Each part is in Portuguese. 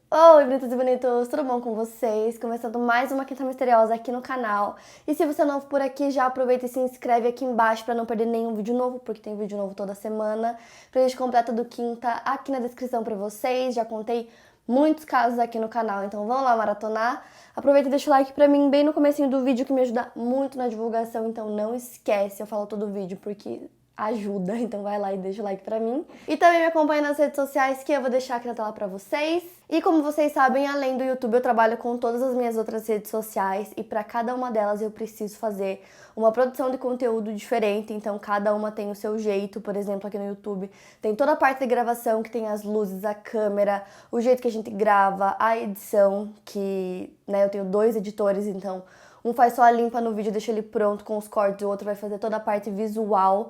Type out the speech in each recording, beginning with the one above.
Oi, bonitos e bonitos, tudo bom com vocês? Começando mais uma Quinta Misteriosa aqui no canal. E se você é novo por aqui, já aproveita e se inscreve aqui embaixo para não perder nenhum vídeo novo, porque tem vídeo novo toda semana. Playlist completa do Quinta aqui na descrição para vocês. Já contei muitos casos aqui no canal, então vamos lá maratonar. Aproveita e deixa o like pra mim bem no comecinho do vídeo, que me ajuda muito na divulgação, então não esquece, eu falo todo vídeo porque ajuda, então vai lá e deixa o like pra mim. E também me acompanha nas redes sociais, que eu vou deixar aqui na tela pra vocês. E como vocês sabem, além do YouTube, eu trabalho com todas as minhas outras redes sociais e pra cada uma delas eu preciso fazer uma produção de conteúdo diferente, então cada uma tem o seu jeito. Por exemplo, aqui no YouTube tem toda a parte de gravação, que tem as luzes, a câmera, o jeito que a gente grava, a edição, que, né, eu tenho 2 editores, então um faz só a limpa no vídeo, deixa ele pronto com os cortes, o outro vai fazer toda a parte visual.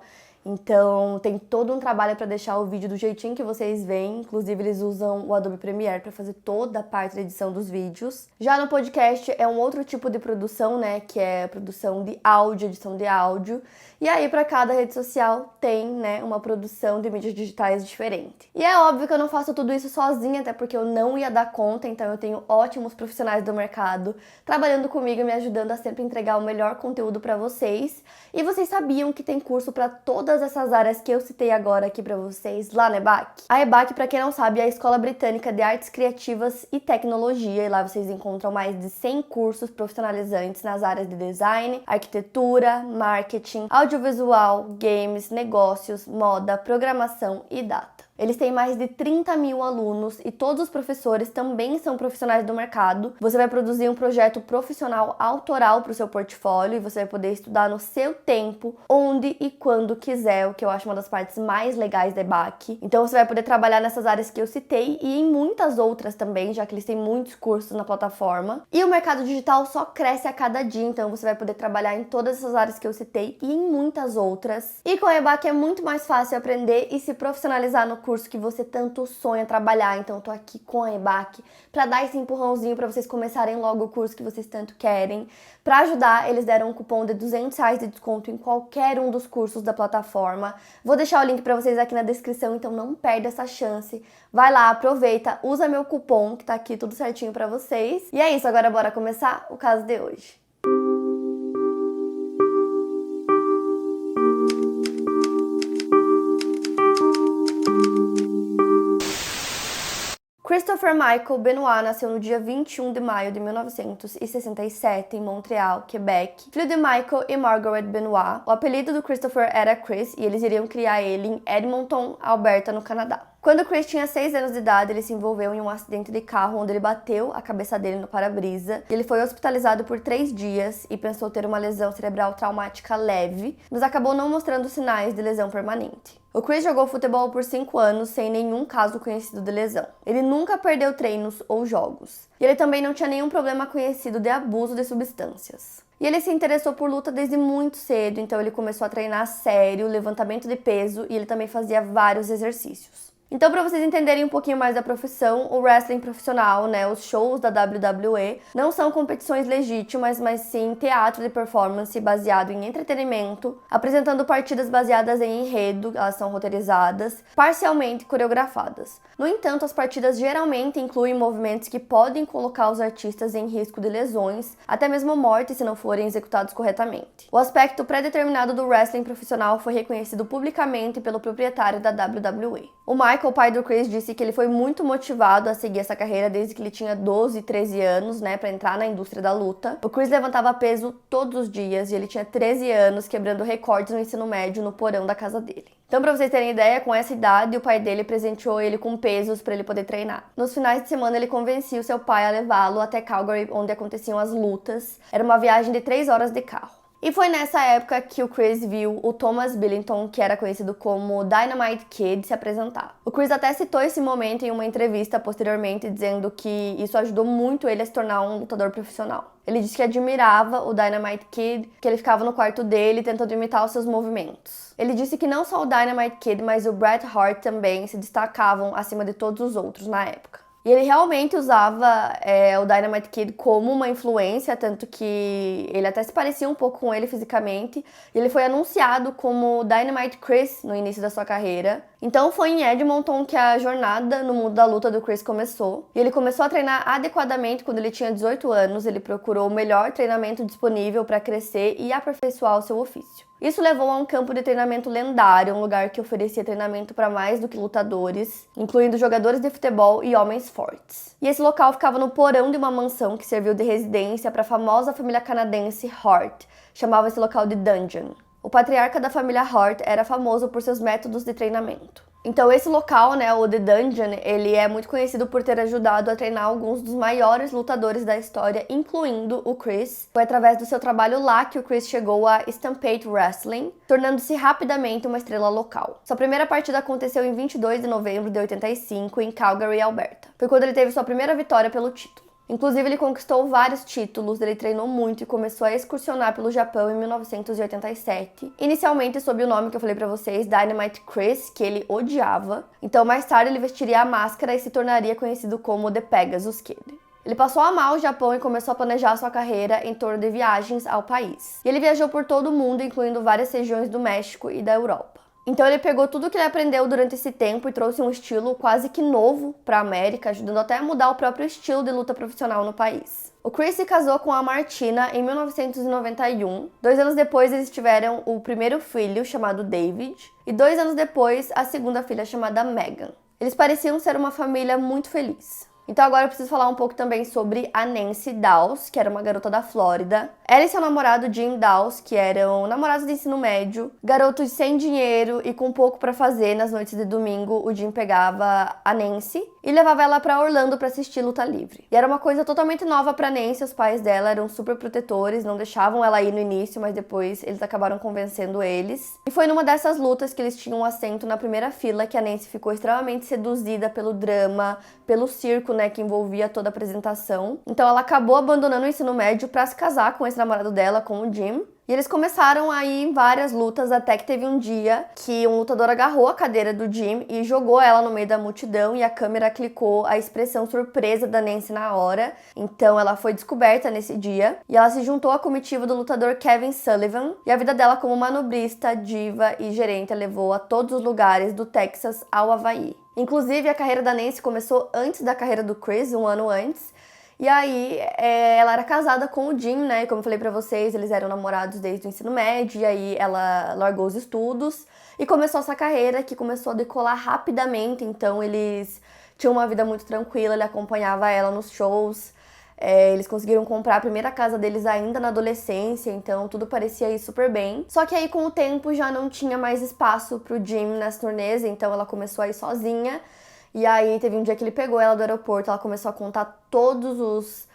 Então tem todo um trabalho para deixar o vídeo do jeitinho que vocês veem. Inclusive eles usam o Adobe Premiere para fazer toda a parte da edição dos vídeos. Já no podcast é um outro tipo de produção, né, que é produção de áudio, edição de áudio. E aí para cada rede social tem, né, uma produção de mídias digitais diferente. E é óbvio que eu não faço tudo isso sozinha, até porque eu não ia dar conta, então eu tenho ótimos profissionais do mercado trabalhando comigo e me ajudando a sempre entregar o melhor conteúdo para vocês. E vocês sabiam que tem curso para todas essas áreas que eu citei agora aqui para vocês lá na EBAC? A EBAC, para quem não sabe, é a Escola Britânica de Artes Criativas e Tecnologia, e lá vocês encontram mais de 100 cursos profissionalizantes nas áreas de design, arquitetura, marketing, audiovisual, games, negócios, moda, programação e data. Eles têm mais de 30 mil alunos e todos os professores também são profissionais do mercado. Você vai produzir um projeto profissional autoral para o seu portfólio e você vai poder estudar no seu tempo, onde e quando quiser, o que eu acho uma das partes mais legais da EBAC. Então você vai poder trabalhar nessas áreas que eu citei e em muitas outras também, já que eles têm muitos cursos na plataforma. E o mercado digital só cresce a cada dia, então você vai poder trabalhar em todas essas áreas que eu citei e em muitas outras. E com a EBAC é muito mais fácil aprender e se profissionalizar no curso que você tanto sonha trabalhar. Então eu tô aqui com a EBAC para dar esse empurrãozinho para vocês começarem logo o curso que vocês tanto querem. Para ajudar, eles deram um cupom de R$ 200 de desconto em qualquer um dos cursos da plataforma. Vou deixar o link para vocês aqui na descrição, então não perde essa chance. Vai lá, aproveita, usa meu cupom que tá aqui tudo certinho para vocês. E é isso, agora bora começar o caso de hoje. Christopher Michael Benoit nasceu no dia 21 de maio de 1967 em Montreal, Quebec, filho de Michael e Margaret Benoit. O apelido do Christopher era Chris e eles iriam criar ele em Edmonton, Alberta, no Canadá. Quando Chris tinha 6 anos de idade, ele se envolveu em um acidente de carro onde ele bateu a cabeça dele no para-brisa. Ele foi hospitalizado por 3 dias e pensou ter uma lesão cerebral traumática leve, mas acabou não mostrando sinais de lesão permanente. O Chris jogou futebol por 5 anos sem nenhum caso conhecido de lesão. Ele nunca perdeu treinos ou jogos. E ele também não tinha nenhum problema conhecido de abuso de substâncias. E ele se interessou por luta desde muito cedo, então ele começou a treinar a sério, levantamento de peso, e ele também fazia vários exercícios. Então, para vocês entenderem um pouquinho mais da profissão, o wrestling profissional, né, os shows da WWE, não são competições legítimas, mas sim teatro de performance baseado em entretenimento, apresentando partidas baseadas em enredo, elas são roteirizadas, parcialmente coreografadas. No entanto, as partidas geralmente incluem movimentos que podem colocar os artistas em risco de lesões, até mesmo morte se não forem executados corretamente. O aspecto pré-determinado do wrestling profissional foi reconhecido publicamente pelo proprietário da WWE. O Michael, pai do Chris, disse que ele foi muito motivado a seguir essa carreira desde que ele tinha 12, 13 anos, né, para entrar na indústria da luta. O Chris levantava peso todos os dias e ele tinha 13 anos, quebrando recordes no ensino médio no porão da casa dele. Então, para vocês terem ideia, com essa idade, o pai dele presenteou ele com pesos para ele poder treinar. Nos finais de semana, ele convencia o seu pai a levá-lo até Calgary, onde aconteciam as lutas. Era uma viagem de 3 horas de carro. E foi nessa época que o Chris viu o Thomas Billington, que era conhecido como Dynamite Kid, se apresentar. O Chris até citou esse momento em uma entrevista posteriormente, dizendo que isso ajudou muito ele a se tornar um lutador profissional. Ele disse que admirava o Dynamite Kid, que ele ficava no quarto dele tentando imitar os seus movimentos. Ele disse que não só o Dynamite Kid, mas o Bret Hart também se destacavam acima de todos os outros na época. E ele realmente usava o Dynamite Kid como uma influência, tanto que ele até se parecia um pouco com ele fisicamente. E ele foi anunciado como Dynamite Chris no início da sua carreira. Então foi em Edmonton que a jornada no mundo da luta do Chris começou. E ele começou a treinar adequadamente quando ele tinha 18 anos. Ele procurou o melhor treinamento disponível para crescer e aperfeiçoar o seu ofício. Isso levou a um campo de treinamento lendário, um lugar que oferecia treinamento para mais do que lutadores, incluindo jogadores de futebol e homens fortes. E esse local ficava no porão de uma mansão que serviu de residência para a famosa família canadense Hart. Chamava esse local de Dungeon. O patriarca da família Hart era famoso por seus métodos de treinamento. Então esse local, né, o The Dungeon, ele é muito conhecido por ter ajudado a treinar alguns dos maiores lutadores da história, incluindo o Chris. Foi através do seu trabalho lá que o Chris chegou a Stampede Wrestling, tornando-se rapidamente uma estrela local. Sua primeira partida aconteceu em 22 de novembro de 85, em Calgary, Alberta. Foi quando ele teve sua primeira vitória pelo título. Inclusive, ele conquistou vários títulos, ele treinou muito e começou a excursionar pelo Japão em 1987. Inicialmente sob o nome que eu falei pra vocês, Dynamite Chris, que ele odiava. Então, mais tarde, ele vestiria a máscara e se tornaria conhecido como The Pegasus Kid. Ele passou a amar o Japão e começou a planejar sua carreira em torno de viagens ao país. E ele viajou por todo o mundo, incluindo várias regiões do México e da Europa. Então ele pegou tudo que ele aprendeu durante esse tempo e trouxe um estilo quase que novo para a América, ajudando até a mudar o próprio estilo de luta profissional no país. O Chris se casou com a Martina em 1991. 2 anos depois eles tiveram o primeiro filho, chamado David, e 2 anos depois a segunda filha, chamada Megan. Eles pareciam ser uma família muito feliz. Então agora eu preciso falar um pouco também sobre a Nancy Dawes, que era uma garota da Flórida. Ela e seu namorado Jim Dawes, que eram namorados de ensino médio, garotos sem dinheiro e com pouco pra fazer. Nas noites de domingo, o Jim pegava a Nancy e levava ela pra Orlando pra assistir luta livre. E era uma coisa totalmente nova pra Nancy, os pais dela eram super protetores, não deixavam ela ir no início, mas depois eles acabaram convencendo eles. E foi numa dessas lutas que eles tinham um assento na primeira fila que a Nancy ficou extremamente seduzida pelo drama, pelo circo, né, que envolvia toda a apresentação. Então ela acabou abandonando o ensino médio pra se casar com esse namorado dela, com o Jim. E eles começaram a ir em várias lutas, até que teve um dia que um lutador agarrou a cadeira do Jim e jogou ela no meio da multidão e a câmera clicou a expressão surpresa da Nancy na hora. Então ela foi descoberta nesse dia e ela se juntou à comitiva do lutador Kevin Sullivan, e a vida dela como manobrista, diva e gerente a levou a todos os lugares do Texas ao Havaí. Inclusive, a carreira da Nancy começou antes da carreira do Chris, um ano antes. E aí, ela era casada com o Jim, né? Como eu falei pra vocês, eles eram namorados desde o ensino médio. E aí, ela largou os estudos e começou essa carreira que começou a decolar rapidamente. Então, eles tinham uma vida muito tranquila, ele acompanhava ela nos shows. Eles conseguiram comprar a primeira casa deles ainda na adolescência, então tudo parecia ir super bem. Só que aí com o tempo já não tinha mais espaço pro Jim nas turnês, então ela começou a ir sozinha. E aí teve um dia que ele pegou ela do aeroporto, ela começou a contar todos os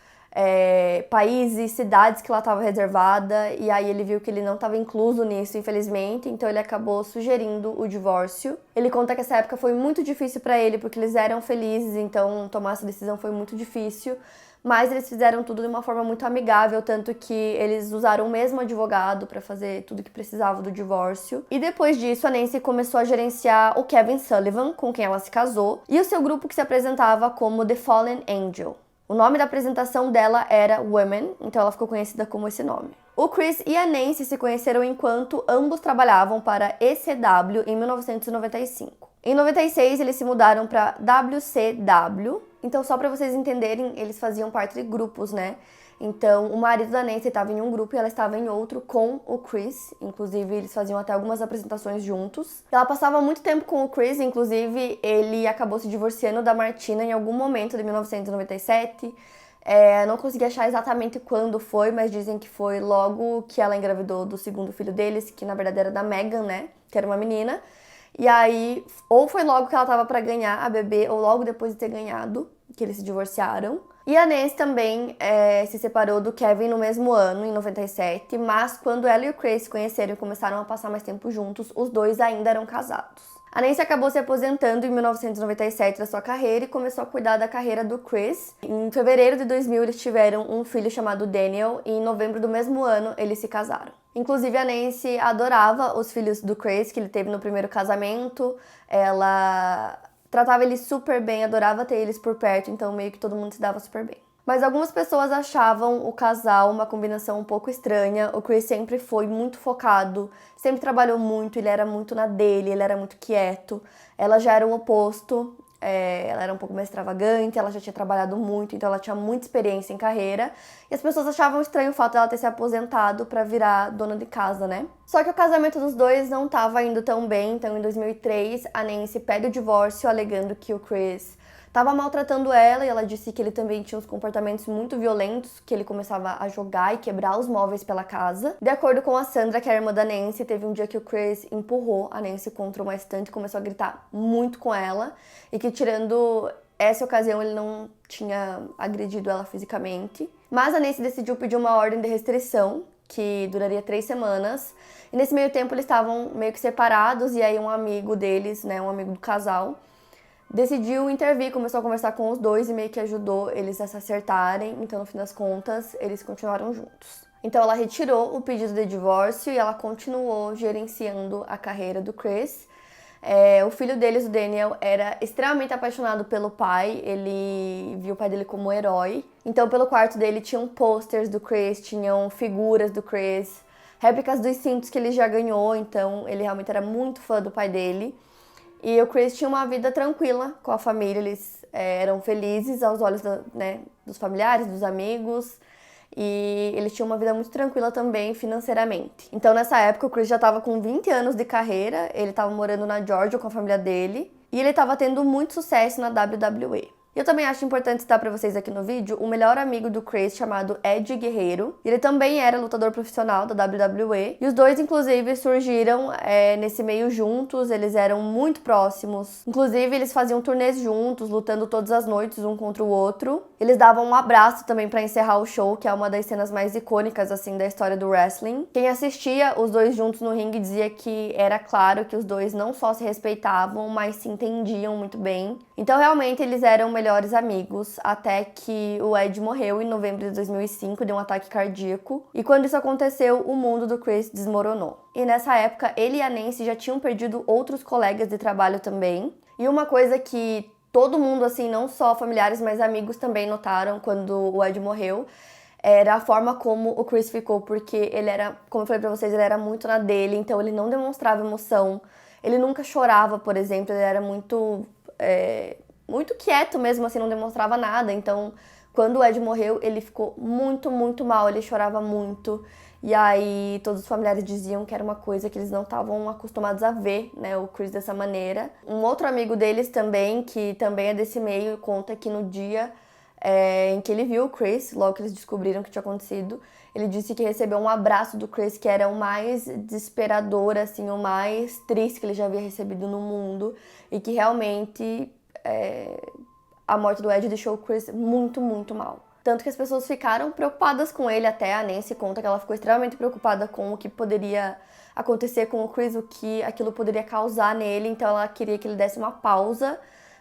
países, cidades que ela estava reservada, e aí ele viu que ele não estava incluso nisso, infelizmente, então ele acabou sugerindo o divórcio. Ele conta que essa época foi muito difícil para ele, porque eles eram felizes, então tomar essa decisão foi muito difícil. Mas eles fizeram tudo de uma forma muito amigável, tanto que eles usaram o mesmo advogado para fazer tudo que precisava do divórcio. E depois disso, a Nancy começou a gerenciar o Kevin Sullivan, com quem ela se casou, e o seu grupo que se apresentava como The Fallen Angel. O nome da apresentação dela era Women, então ela ficou conhecida como esse nome. O Chris e a Nancy se conheceram enquanto ambos trabalhavam para ECW em 1995. Em 96, eles se mudaram para WCW. Então, só para vocês entenderem, eles faziam parte de grupos, né? Então, o marido da Nancy estava em um grupo e ela estava em outro com o Chris. Inclusive, eles faziam até algumas apresentações juntos. Ela passava muito tempo com o Chris, inclusive, ele acabou se divorciando da Martina em algum momento de 1997. Não consegui achar exatamente quando foi, mas dizem que foi logo que ela engravidou do segundo filho deles, que na verdade era da Megan, né? Que era uma menina. E aí, ou foi logo que ela tava pra ganhar a bebê, ou logo depois de ter ganhado, que eles se divorciaram. E a Nancy também se separou do Kevin no mesmo ano, em 97, mas quando ela e o Chris se conheceram e começaram a passar mais tempo juntos, os dois ainda eram casados. A Nancy acabou se aposentando em 1997 da sua carreira e começou a cuidar da carreira do Chris. Em fevereiro de 2000, eles tiveram um filho chamado Daniel e em novembro do mesmo ano, eles se casaram. Inclusive, a Nancy adorava os filhos do Chris, que ele teve no primeiro casamento. Ela tratava eles super bem, adorava ter eles por perto, então meio que todo mundo se dava super bem. Mas algumas pessoas achavam o casal uma combinação um pouco estranha. O Chris sempre foi muito focado, sempre trabalhou muito, ele era muito na dele, ele era muito quieto. Ela já era o oposto, ela era um pouco mais extravagante, ela já tinha trabalhado muito, então ela tinha muita experiência em carreira. E as pessoas achavam estranho o fato dela ter se aposentado pra virar dona de casa, né? Só que o casamento dos dois não tava indo tão bem, então em 2003 a Nancy pede o divórcio alegando que o Chris tava maltratando ela, e ela disse que ele também tinha uns comportamentos muito violentos, que ele começava a jogar e quebrar os móveis pela casa. De acordo com a Sandra, que é a irmã da Nancy, teve um dia que o Chris empurrou a Nancy contra uma estante e começou a gritar muito com ela, e que tirando essa ocasião ele não tinha agredido ela fisicamente. Mas a Nancy decidiu pedir uma ordem de restrição, que duraria 3 semanas, e nesse meio tempo eles estavam meio que separados, e aí um amigo deles, né, um amigo do casal, decidiu intervir, começou a conversar com os dois e meio que ajudou eles a se acertarem. Então, no fim das contas, eles continuaram juntos. Então, ela retirou o pedido de divórcio e ela continuou gerenciando a carreira do Chris. O filho deles, o Daniel, era extremamente apaixonado pelo pai. Ele viu o pai dele como um herói. Então, pelo quarto dele tinham posters do Chris, tinham figuras do Chris, réplicas dos cintos que ele já ganhou. Então, ele realmente era muito fã do pai dele. E o Chris tinha uma vida tranquila com a família, eles eram felizes aos olhos dos familiares, dos amigos, e eles tinham uma vida muito tranquila também financeiramente. Então nessa época o Chris já estava com 20 anos de carreira, ele estava morando na Georgia com a família dele, e ele estava tendo muito sucesso na WWE. E eu também acho importante citar pra vocês aqui no vídeo o melhor amigo do Chris, chamado Ed Guerreiro. Ele também era lutador profissional da WWE. E os dois, inclusive, surgiram nesse meio juntos. Eles eram muito próximos. Inclusive, eles faziam turnês juntos, lutando todas as noites, um contra o outro. Eles davam um abraço também pra encerrar o show, que é uma das cenas mais icônicas, assim, da história do wrestling. Quem assistia os dois juntos no ringue dizia que era claro que os dois não só se respeitavam, mas se entendiam muito bem. Então, realmente, eles eram melhores amigos, até que o Ed morreu em novembro de 2005 de um ataque cardíaco. E quando isso aconteceu, o mundo do Chris desmoronou. E nessa época, ele e a Nancy já tinham perdido outros colegas de trabalho também. E uma coisa que todo mundo, assim, não só familiares, mas amigos também notaram quando o Ed morreu, era a forma como o Chris ficou, porque ele era, como eu falei pra vocês, ele era muito na dele, então ele não demonstrava emoção. Ele nunca chorava, por exemplo, ele era muito quieto mesmo, assim, não demonstrava nada. Então, quando o Ed morreu, ele ficou muito, muito mal, ele chorava muito. E aí, todos os familiares diziam que era uma coisa que eles não estavam acostumados a ver, né, o Chris dessa maneira. Um outro amigo deles também, que também é desse meio, conta que no dia em que ele viu o Chris, logo que eles descobriram o que tinha acontecido, ele disse que recebeu um abraço do Chris que era o mais desesperador, assim, o mais triste que ele já havia recebido no mundo, e que realmente a morte do Ed deixou o Chris muito, muito mal. Tanto que as pessoas ficaram preocupadas com ele, até a Nancy conta que ela ficou extremamente preocupada com o que poderia acontecer com o Chris, o que aquilo poderia causar nele, então ela queria que ele desse uma pausa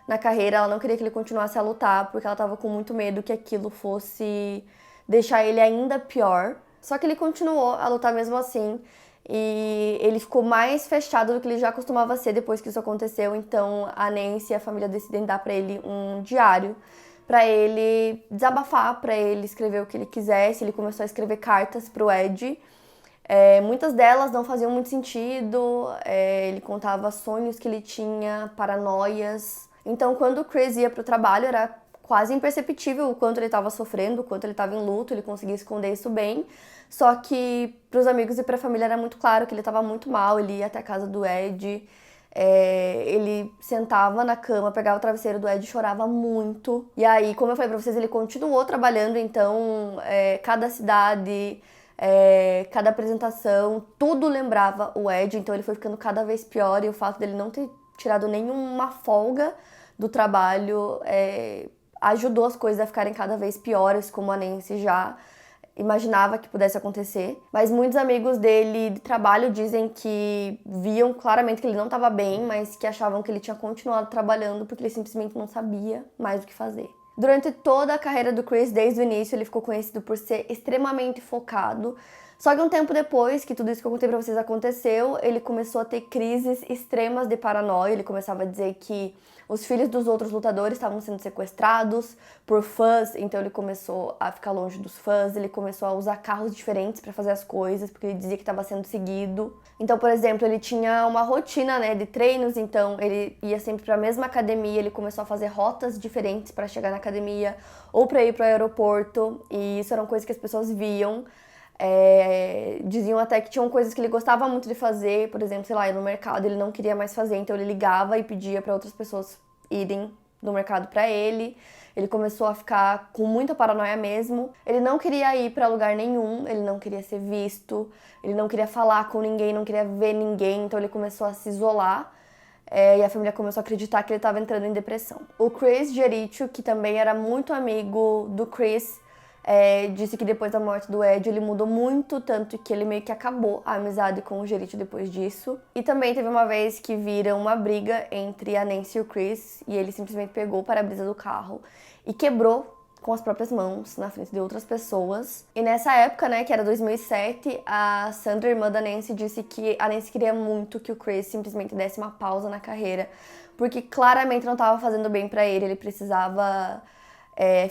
na carreira, ela não queria que ele continuasse a lutar, porque ela estava com muito medo que aquilo fosse deixar ele ainda pior. Só que ele continuou a lutar mesmo assim, e ele ficou mais fechado do que ele já costumava ser depois que isso aconteceu. Então a Nancy e a família decidem dar pra ele um diário, pra ele desabafar, pra ele escrever o que ele quisesse. Ele começou a escrever cartas pro Ed. Muitas delas não faziam muito sentido, ele contava sonhos que ele tinha, paranoias. Então, quando o Chris ia pro trabalho, era quase imperceptível o quanto ele estava sofrendo, o quanto ele estava em luto, ele conseguia esconder isso bem. Só que pros amigos e pra família era muito claro que ele estava muito mal, ele ia até a casa do Ed, ele sentava na cama, pegava o travesseiro do Ed e chorava muito. E aí, como eu falei pra vocês, ele continuou trabalhando, então cada cidade, cada apresentação, tudo lembrava o Ed, então ele foi ficando cada vez pior, e o fato dele não ter tirado nenhuma folga do trabalho ajudou as coisas a ficarem cada vez piores, como a Nancy já imaginava que pudesse acontecer. Mas muitos amigos dele de trabalho dizem que viam claramente que ele não estava bem, mas que achavam que ele tinha continuado trabalhando porque ele simplesmente não sabia mais o que fazer. Durante toda a carreira do Chris, desde o início, ele ficou conhecido por ser extremamente focado. Só que um tempo depois que tudo isso que eu contei pra vocês aconteceu, ele começou a ter crises extremas de paranoia. Ele começava a dizer que os filhos dos outros lutadores estavam sendo sequestrados por fãs, então ele começou a ficar longe dos fãs, ele começou a usar carros diferentes pra fazer as coisas, porque ele dizia que estava sendo seguido. Então, por exemplo, ele tinha uma rotina, né, de treinos, então ele ia sempre pra mesma academia, ele começou a fazer rotas diferentes pra chegar na academia ou pra ir pro aeroporto, e isso eram coisas que as pessoas viam. Diziam até que tinham coisas que ele gostava muito de fazer, por exemplo, sei lá, ir no mercado ele não queria mais fazer, então ele ligava e pedia para outras pessoas irem no mercado para ele. Ele começou a ficar com muita paranoia mesmo. Ele não queria ir para lugar nenhum, ele não queria ser visto, ele não queria falar com ninguém, não queria ver ninguém, então ele começou a se isolar. E a família começou a acreditar que ele estava entrando em depressão. O Chris Jericho, que também era muito amigo do Chris, disse que depois da morte do Ed ele mudou muito, tanto que ele meio que acabou a amizade com o Jericho depois disso. E também teve uma vez que viram uma briga entre a Nancy e o Chris, e ele simplesmente pegou o para-brisa do carro e quebrou com as próprias mãos na frente de outras pessoas. E nessa época, né, que era 2007, a Sandra, irmã da Nancy, disse que a Nancy queria muito que o Chris simplesmente desse uma pausa na carreira, porque claramente não estava fazendo bem pra ele precisava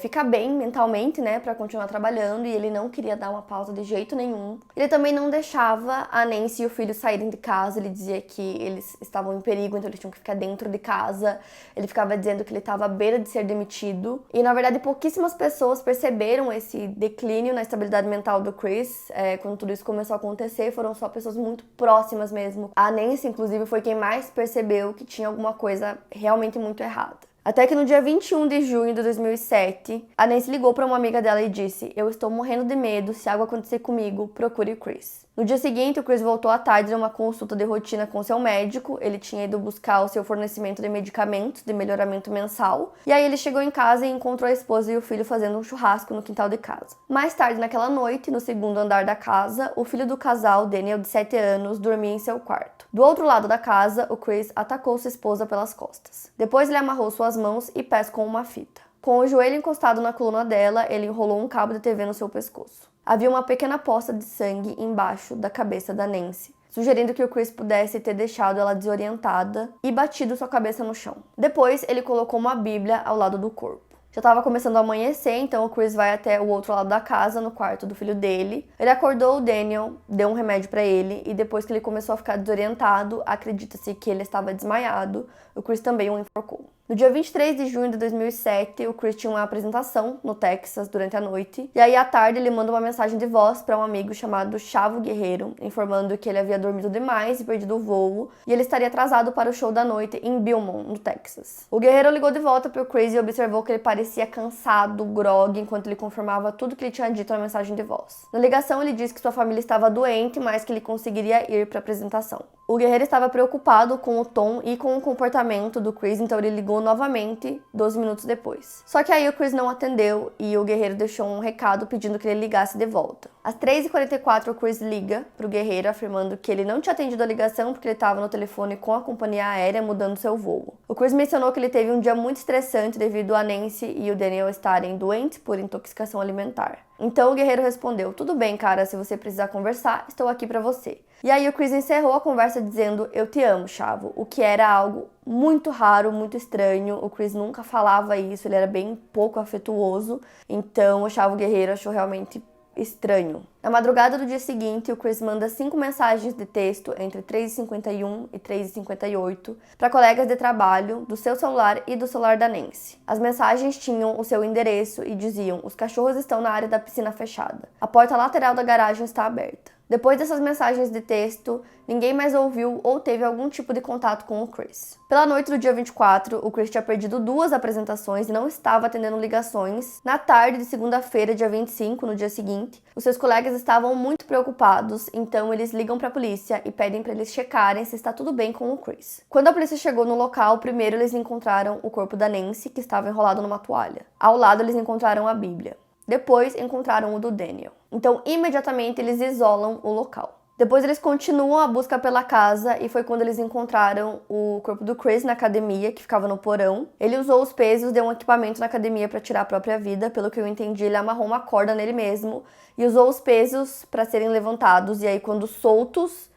ficar bem mentalmente, né, pra continuar trabalhando, e ele não queria dar uma pausa de jeito nenhum. Ele também não deixava a Nancy e o filho saírem de casa, ele dizia que eles estavam em perigo, então eles tinham que ficar dentro de casa. Ele ficava dizendo que ele estava à beira de ser demitido. E, na verdade, pouquíssimas pessoas perceberam esse declínio na estabilidade mental do Chris. Quando tudo isso começou a acontecer, foram só pessoas muito próximas mesmo. A Nancy, inclusive, foi quem mais percebeu que tinha alguma coisa realmente muito errada. Até que no dia 21 de junho de 2007, a Nancy ligou para uma amiga dela e disse: "Eu estou morrendo de medo, se algo acontecer comigo, procure o Chris." No dia seguinte, o Chris voltou à tarde numa consulta de rotina com seu médico. Ele tinha ido buscar o seu fornecimento de medicamentos de melhoramento mensal. E aí ele chegou em casa e encontrou a esposa e o filho fazendo um churrasco no quintal de casa. Mais tarde naquela noite, no segundo andar da casa, o filho do casal, Daniel, de 7 anos, dormia em seu quarto. Do outro lado da casa, o Chris atacou sua esposa pelas costas. Depois ele amarrou suas mãos e pés com uma fita. Com o joelho encostado na coluna dela, ele enrolou um cabo de TV no seu pescoço. Havia uma pequena poça de sangue embaixo da cabeça da Nancy, sugerindo que o Chris pudesse ter deixado ela desorientada e batido sua cabeça no chão. Depois, ele colocou uma Bíblia ao lado do corpo. Já estava começando a amanhecer, então o Chris vai até o outro lado da casa, no quarto do filho dele. Ele acordou o Daniel, deu um remédio para ele, e depois que ele começou a ficar desorientado, acredita-se que ele estava desmaiado, o Chris também o enforcou. No dia 23 de junho de 2007, o Chris tinha uma apresentação no Texas durante a noite, e aí à tarde ele manda uma mensagem de voz para um amigo chamado Chavo Guerreiro, informando que ele havia dormido demais e perdido o voo, e ele estaria atrasado para o show da noite em Beaumont, no Texas. O Guerreiro ligou de volta para o Chris e observou que ele parecia cansado, grogue, enquanto ele confirmava tudo que ele tinha dito na mensagem de voz. Na ligação, ele disse que sua família estava doente, mas que ele conseguiria ir para a apresentação. O Guerreiro estava preocupado com o tom e com o comportamento do Chris, então ele ligou novamente 12 minutos depois. Só que aí o Chris não atendeu e o Guerreiro deixou um recado pedindo que ele ligasse de volta. Às 3h44, o Chris liga pro Guerreiro, afirmando que ele não tinha atendido a ligação porque ele estava no telefone com a companhia aérea mudando seu voo. O Chris mencionou que ele teve um dia muito estressante devido a Nancy e o Daniel estarem doentes por intoxicação alimentar. Então o Guerreiro respondeu: "Tudo bem, cara, se você precisar conversar, estou aqui pra você." E aí o Chris encerrou a conversa dizendo: "Eu te amo, Chavo", o que era algo muito raro, muito estranho. O Chris nunca falava isso, ele era bem pouco afetuoso, então o Chavo Guerreiro achou realmente estranho. Na madrugada do dia seguinte, o Chris manda 5 mensagens de texto entre 3h51 e 3h58 para colegas de trabalho do seu celular e do celular da Nancy. As mensagens tinham o seu endereço e diziam: "Os cachorros estão na área da piscina fechada. A porta lateral da garagem está aberta." Depois dessas mensagens de texto, ninguém mais ouviu ou teve algum tipo de contato com o Chris. Pela noite do dia 24, o Chris tinha perdido 2 apresentações e não estava atendendo ligações. Na tarde de segunda-feira, dia 25, no dia seguinte, os seus colegas estavam muito preocupados, então eles ligam para a polícia e pedem para eles checarem se está tudo bem com o Chris. Quando a polícia chegou no local, primeiro eles encontraram o corpo da Nancy, que estava enrolado numa toalha. Ao lado, eles encontraram a Bíblia. Depois, encontraram o do Daniel. Então, imediatamente, eles isolam o local. Depois eles continuam a busca pela casa e foi quando eles encontraram o corpo do Chris na academia, que ficava no porão. Ele usou os pesos, deu um equipamento na academia para tirar a própria vida. Pelo que eu entendi, ele amarrou uma corda nele mesmo e usou os pesos para serem levantados. E aí, quando soltos,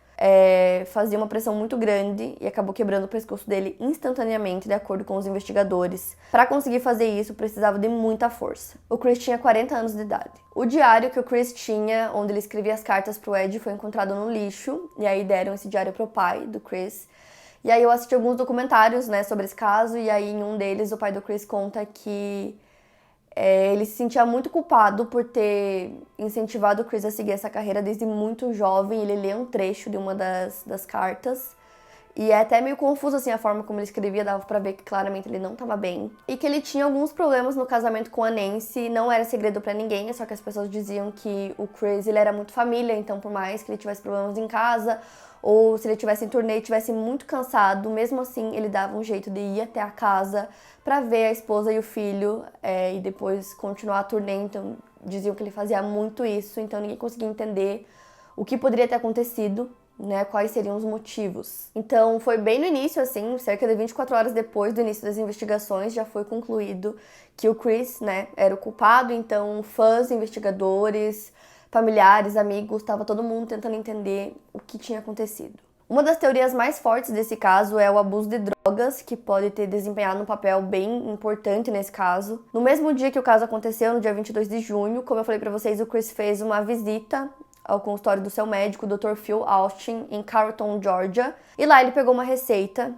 fazia uma pressão muito grande e acabou quebrando o pescoço dele instantaneamente, de acordo com os investigadores. Para conseguir fazer isso, precisava de muita força. O Chris tinha 40 anos de idade. O diário que o Chris tinha, onde ele escrevia as cartas pro Ed, foi encontrado no lixo, e aí deram esse diário pro pai do Chris. E aí eu assisti alguns documentários, né, sobre esse caso, e aí em um deles o pai do Chris conta que ele se sentia muito culpado por ter incentivado o Chris a seguir essa carreira desde muito jovem. Ele lê um trecho de uma das cartas e é até meio confuso assim a forma como ele escrevia, dava pra ver que claramente ele não tava bem. E que ele tinha alguns problemas no casamento com a Nancy, não era segredo pra ninguém, só que as pessoas diziam que o Chris, ele era muito família, então por mais que ele tivesse problemas em casa, ou se ele tivesse em turnê e estivesse muito cansado, mesmo assim ele dava um jeito de ir até a casa pra ver a esposa e o filho e depois continuar a turnê. Então diziam que ele fazia muito isso, então ninguém conseguia entender o que poderia ter acontecido, né, quais seriam os motivos. Então foi bem no início, assim, cerca de 24 horas depois do início das investigações, já foi concluído que o Chris, né, era o culpado. Então fãs, investigadores, familiares, amigos, estava todo mundo tentando entender o que tinha acontecido. Uma das teorias mais fortes desse caso é o abuso de drogas, que pode ter desempenhado um papel bem importante nesse caso. No mesmo dia que o caso aconteceu, no dia 22 de junho, como eu falei pra vocês, o Chris fez uma visita ao consultório do seu médico, o Dr. Phil Austin, em Carrollton, Georgia. E lá ele pegou uma receita.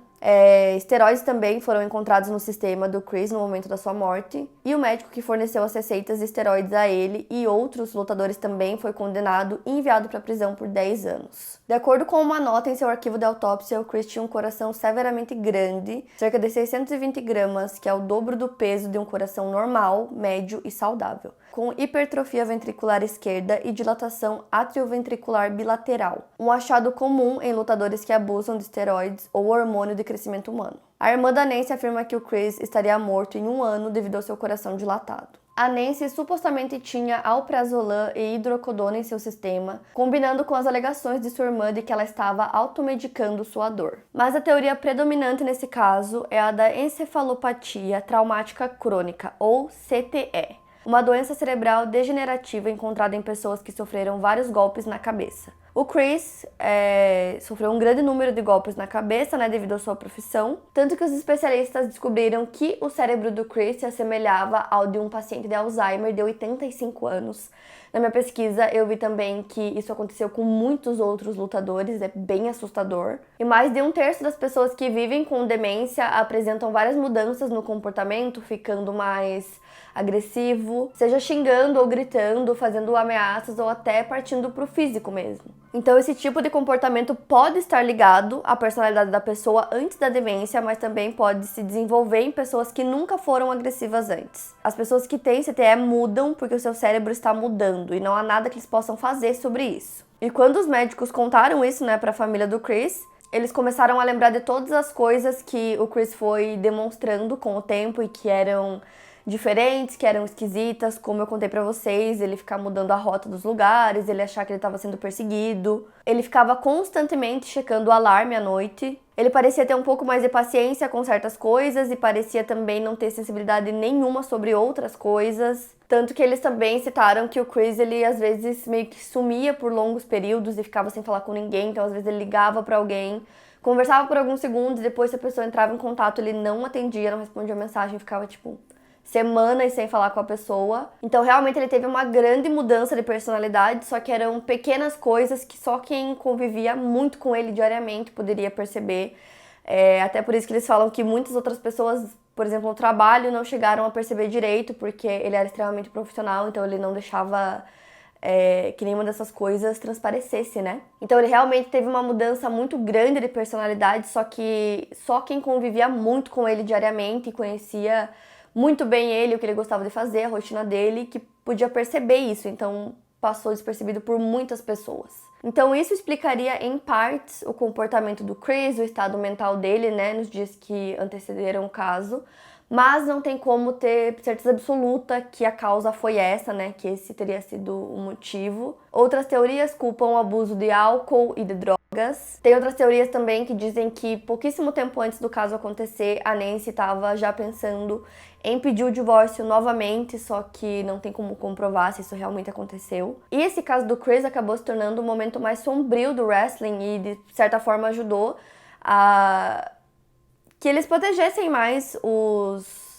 Esteroides também foram encontrados no sistema do Chris no momento da sua morte. E o médico que forneceu as receitas de esteroides a ele e outros lutadores também foi condenado e enviado para a prisão por 10 anos. De acordo com uma nota em seu arquivo de autópsia, o Chris tinha um coração severamente grande, cerca de 620 gramas, que é o dobro do peso de um coração normal, médio e saudável, com hipertrofia ventricular esquerda e dilatação atrioventricular bilateral, um achado comum em lutadores que abusam de esteroides ou hormônio de crescimento humano. A irmã da Nancy afirma que o Chris estaria morto em 1 ano devido ao seu coração dilatado. A Nancy supostamente tinha alprazolam e hidrocodona em seu sistema, combinando com as alegações de sua irmã de que ela estava automedicando sua dor. Mas a teoria predominante nesse caso é a da encefalopatia traumática crônica, ou CTE, uma doença cerebral degenerativa encontrada em pessoas que sofreram vários golpes na cabeça. O Chris sofreu um grande número de golpes na cabeça, né, devido à sua profissão, tanto que os especialistas descobriram que o cérebro do Chris se assemelhava ao de um paciente de Alzheimer de 85 anos. Na minha pesquisa, eu vi também que isso aconteceu com muitos outros lutadores, é bem assustador. E mais de 1/3 das pessoas que vivem com demência apresentam várias mudanças no comportamento, ficando mais agressivo, seja xingando ou gritando, fazendo ameaças ou até partindo pro físico mesmo. Então esse tipo de comportamento pode estar ligado à personalidade da pessoa antes da demência, mas também pode se desenvolver em pessoas que nunca foram agressivas antes. As pessoas que têm CTE mudam porque o seu cérebro está mudando e não há nada que eles possam fazer sobre isso. E quando os médicos contaram isso, né, para a família do Chris, eles começaram a lembrar de todas as coisas que o Chris foi demonstrando com o tempo e que eram diferentes, que eram esquisitas, como eu contei pra vocês, ele ficar mudando a rota dos lugares, ele achar que ele estava sendo perseguido, ele ficava constantemente checando o alarme à noite, ele parecia ter um pouco mais de paciência com certas coisas e parecia também não ter sensibilidade nenhuma sobre outras coisas, tanto que eles também citaram que o Chris, ele às vezes meio que sumia por longos períodos e ficava sem falar com ninguém, então às vezes ele ligava pra alguém, conversava por alguns segundos e depois se a pessoa entrava em contato, ele não atendia, não respondia a mensagem, ficava tipo semanas sem falar com a pessoa. Então realmente ele teve uma grande mudança de personalidade, só que eram pequenas coisas que só quem convivia muito com ele diariamente poderia perceber. Até por isso que eles falam que muitas outras pessoas, por exemplo, no trabalho, não chegaram a perceber direito, porque ele era extremamente profissional, então ele não deixava que nenhuma dessas coisas transparecesse, né? Então ele realmente teve uma mudança muito grande de personalidade, só que só quem convivia muito com ele diariamente e conhecia muito bem ele, o que ele gostava de fazer, a rotina dele, que podia perceber isso, então passou despercebido por muitas pessoas. Então isso explicaria em partes o comportamento do Chris, o estado mental dele, né, nos dias que antecederam o caso, mas não tem como ter certeza absoluta que a causa foi essa, né? Que esse teria sido o motivo. Outras teorias culpam o abuso de álcool e de drogas. Tem outras teorias também que dizem que pouquíssimo tempo antes do caso acontecer, a Nancy estava já pensando em pedir o divórcio novamente, só que não tem como comprovar se isso realmente aconteceu. E esse caso do Chris acabou se tornando o momento mais sombrio do wrestling e, de certa forma, ajudou a que eles protegessem mais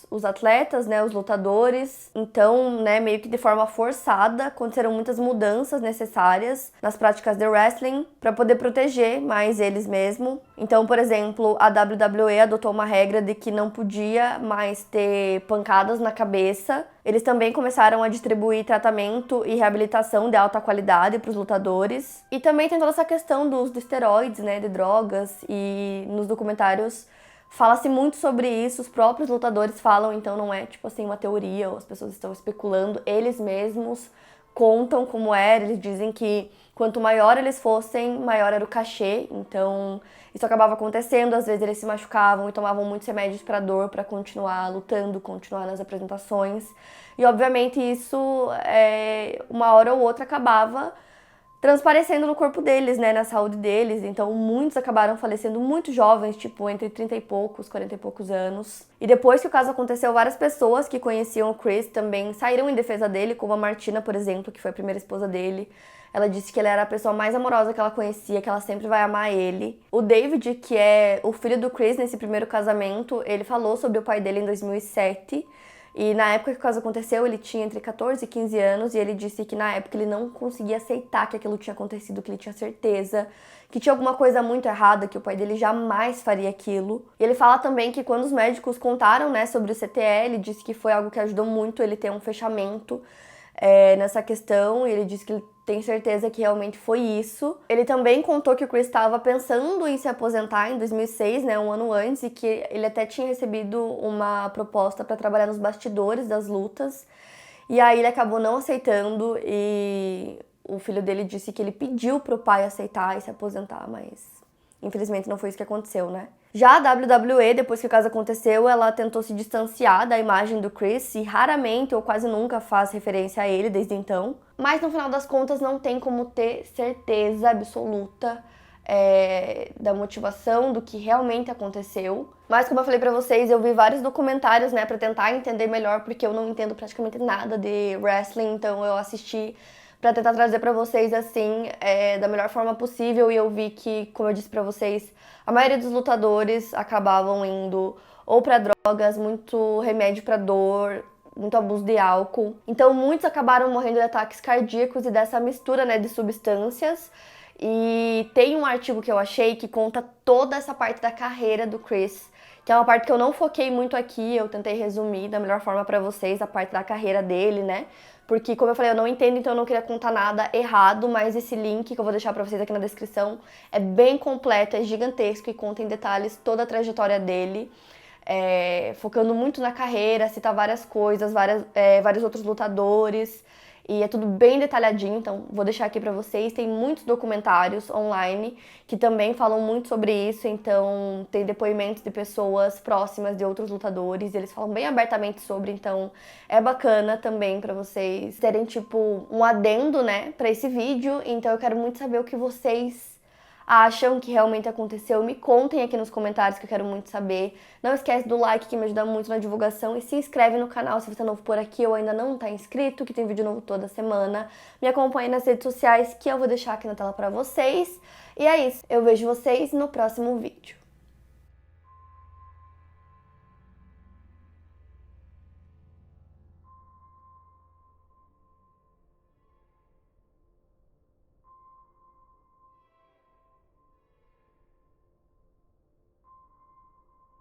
os atletas, né, os lutadores. Então, né, meio que de forma forçada, aconteceram muitas mudanças necessárias nas práticas de wrestling para poder proteger mais eles mesmos. Então, por exemplo, a WWE adotou uma regra de que não podia mais ter pancadas na cabeça. Eles também começaram a distribuir tratamento e reabilitação de alta qualidade para os lutadores. E também tem toda essa questão do uso de esteroides, né, de drogas, e nos documentários fala-se muito sobre isso, os próprios lutadores falam, então não é tipo assim uma teoria ou as pessoas estão especulando, eles mesmos contam como era, eles dizem que quanto maior eles fossem, maior era o cachê, então isso acabava acontecendo, às vezes eles se machucavam e tomavam muitos remédios para dor para continuar lutando, continuar nas apresentações, e obviamente isso uma hora ou outra acabava transparecendo no corpo deles, né, na saúde deles. Então, muitos acabaram falecendo muito jovens, tipo, entre 30 e poucos, 40 e poucos anos. E depois que o caso aconteceu, várias pessoas que conheciam o Chris também saíram em defesa dele, como a Martina, por exemplo, que foi a primeira esposa dele. Ela disse que ele era a pessoa mais amorosa que ela conhecia, que ela sempre vai amar ele. O David, que é o filho do Chris nesse primeiro casamento, ele falou sobre o pai dele em 2007. E na época que o caso aconteceu, ele tinha entre 14 e 15 anos e ele disse que na época ele não conseguia aceitar que aquilo tinha acontecido, que ele tinha certeza que tinha alguma coisa muito errada, que o pai dele jamais faria aquilo. E ele fala também que quando os médicos contaram, né, sobre o CTE, ele disse que foi algo que ajudou muito ele ter um fechamento nessa questão, e ele disse que ele tem certeza que realmente foi isso. Ele também contou que o Chris estava pensando em se aposentar em 2006, né, um ano antes, e que ele até tinha recebido uma proposta para trabalhar nos bastidores das lutas, e aí ele acabou não aceitando, e o filho dele disse que ele pediu pro pai aceitar e se aposentar, mas infelizmente não foi isso que aconteceu, né? Já a WWE, depois que o caso aconteceu, ela tentou se distanciar da imagem do Chris e raramente ou quase nunca faz referência a ele desde então. Mas no final das contas não tem como ter certeza absoluta da motivação do que realmente aconteceu. Mas como eu falei pra vocês, eu vi vários documentários, né, pra tentar entender melhor, porque eu não entendo praticamente nada de wrestling, então eu assisti pra tentar trazer pra vocês, assim, da melhor forma possível, e eu vi que, como eu disse pra vocês, a maioria dos lutadores acabavam indo ou pra drogas, muito remédio pra dor, muito abuso de álcool. Então, muitos acabaram morrendo de ataques cardíacos e dessa mistura, né, de substâncias. E tem um artigo que eu achei que conta toda essa parte da carreira do Chris, que é uma parte que eu não foquei muito aqui, eu tentei resumir da melhor forma pra vocês, a parte da carreira dele, né? Porque, como eu falei, eu não entendo, então eu não queria contar nada errado, mas esse link que eu vou deixar pra vocês aqui na descrição é bem completo, é gigantesco e conta em detalhes toda a trajetória dele, focando muito na carreira, cita várias coisas, vários outros lutadores, e é tudo bem detalhadinho, então vou deixar aqui pra vocês. Tem muitos documentários online que também falam muito sobre isso, então tem depoimentos de pessoas próximas de outros lutadores, e eles falam bem abertamente sobre, então é bacana também pra vocês terem, tipo, um adendo, né, pra esse vídeo. Então eu quero muito saber o que vocês acham que realmente aconteceu. Me contem aqui nos comentários, que eu quero muito saber. Não esquece do like, que me ajuda muito na divulgação, e se inscreve no canal se você é novo por aqui ou ainda não tá inscrito, que tem vídeo novo toda semana. Me acompanhe nas redes sociais, que eu vou deixar aqui na tela pra vocês. E é isso, eu vejo vocês no próximo vídeo.